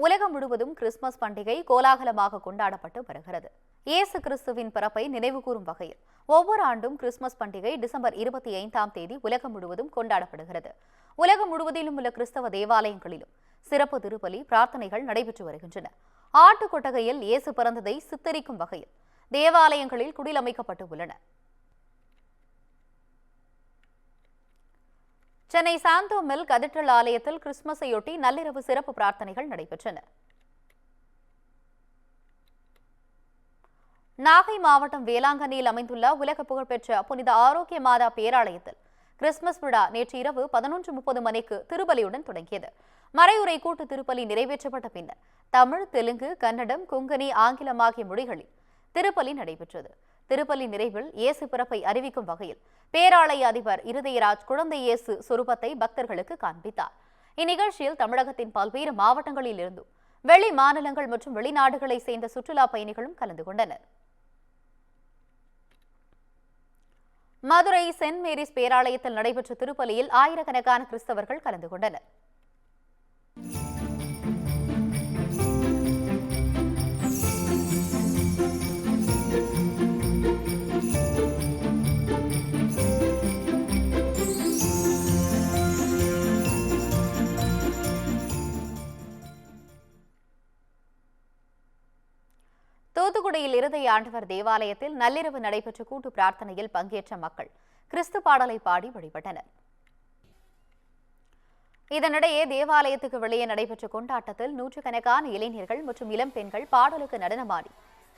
உலகம் முழுவதும் கிறிஸ்துமஸ் பண்டிகை கோலாகலமாக கொண்டாடப்பட்டு வருகிறது. இயேசு கிறிஸ்துவின் பிறப்பை நினைவுகூரும் வகையில் ஒவ்வொரு ஆண்டும் கிறிஸ்துமஸ் பண்டிகை டிசம்பர் 25ஆம் தேதி உலகம் முழுவதும் கொண்டாடப்படுகிறது. உலகம் முழுவதிலும் உள்ள கிறிஸ்தவ தேவாலயங்களிலும் சிறப்பு திருப்பலி பிரார்த்தனைகள் நடைபெற்று வருகின்றன. ஆட்டு கொட்டகையில் இயேசு பிறந்ததை சித்தரிக்கும் வகையில் தேவாலயங்களில் குடிலமைக்கப்பட்டு உள்ளன. சென்னை சாந்தோமில் கதீட்ரல் ஆலயத்தில் கிறிஸ்துமஸையொட்டி நள்ளிரவு சிறப்பு பிரார்த்தனைகள் நடைபெற்றன. நாகை மாவட்டம் வேளாங்கண்ணியில் அமைந்துள்ள உலக புகழ்பெற்ற புனித ஆரோக்கிய மாதா பேராலயத்தில் கிறிஸ்துமஸ் விழா நேற்று இரவு 11:30 மணிக்கு திருப்பலியுடன் தொடங்கியது. மறையுறை கூட்டு திருப்பலி நிறைவேற்றப்பட்ட பின்னர் தமிழ், தெலுங்கு, கன்னடம், கொங்கணி, ஆங்கிலம் ஆகிய மொழிகளில் திருப்பலி நடைபெற்றது. திருப்பலி நிறைவில் இயேசு பிறப்பை அறிவிக்கும் வகையில் பேராலய அதிபர் இருதயராஜ் குழந்தை இயேசு சொரூபத்தை பக்தர்களுக்கு காண்பித்தார். இந்நிகழ்ச்சியில் தமிழகத்தின் பல்வேறு மாவட்டங்களில் இருந்தும் வெளி மாநிலங்கள் மற்றும் வெளிநாடுகளை சேர்ந்த சுற்றுலா பயணிகளும் கலந்து கொண்டனர். மதுரை சென்ட் மேரிஸ் பேராலயத்தில் நடைபெற்ற திருப்பலியில் ஆயிரக்கணக்கான கிறிஸ்தவர்கள் கலந்து கொண்டனர். தூத்துக்குடியில் இருதய ஆண்டவர் தேவாலயத்தில் நள்ளிரவு நடைபெற்ற கூட்டு பிரார்த்தனையில் பங்கேற்ற மக்கள் கிறிஸ்து பாடலை பாடி வழிபட்டனர். இதனிடையே தேவாலயத்துக்கு வெளியே நடைபெற்ற கொண்டாட்டத்தில் நூற்றுக்கணக்கான இளைஞர்கள் மற்றும் இளம் பெண்கள் பாடலுக்கு நடனமாடி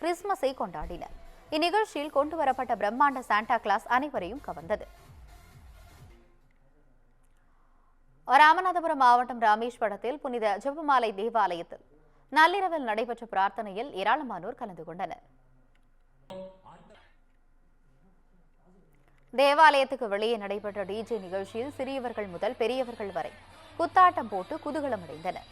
கிறிஸ்துமஸை கொண்டாடினர். இந்நிகழ்ச்சியில் கொண்டுவரப்பட்ட பிரம்மாண்ட சாண்டா கிளாஸ் அனைவரையும் கவர்ந்தது. ராமநாதபுரம் மாவட்டம் ராமேஸ்வரத்தில் புனித ஜெபமாலை தேவாலயத்தில் நள்ளிரவில் நடைபெற்ற பிரார்த்தனையில் ஏராளமானோர் கலந்து கொண்டனர். தேவாலயத்துக்கு வெளியே நடைபெற்ற டிஜே நிகழ்ச்சியில் சிறியவர்கள் முதல் பெரியவர்கள் வரை குத்தாட்டம் போட்டு குதூகலம் அடைந்தனர்.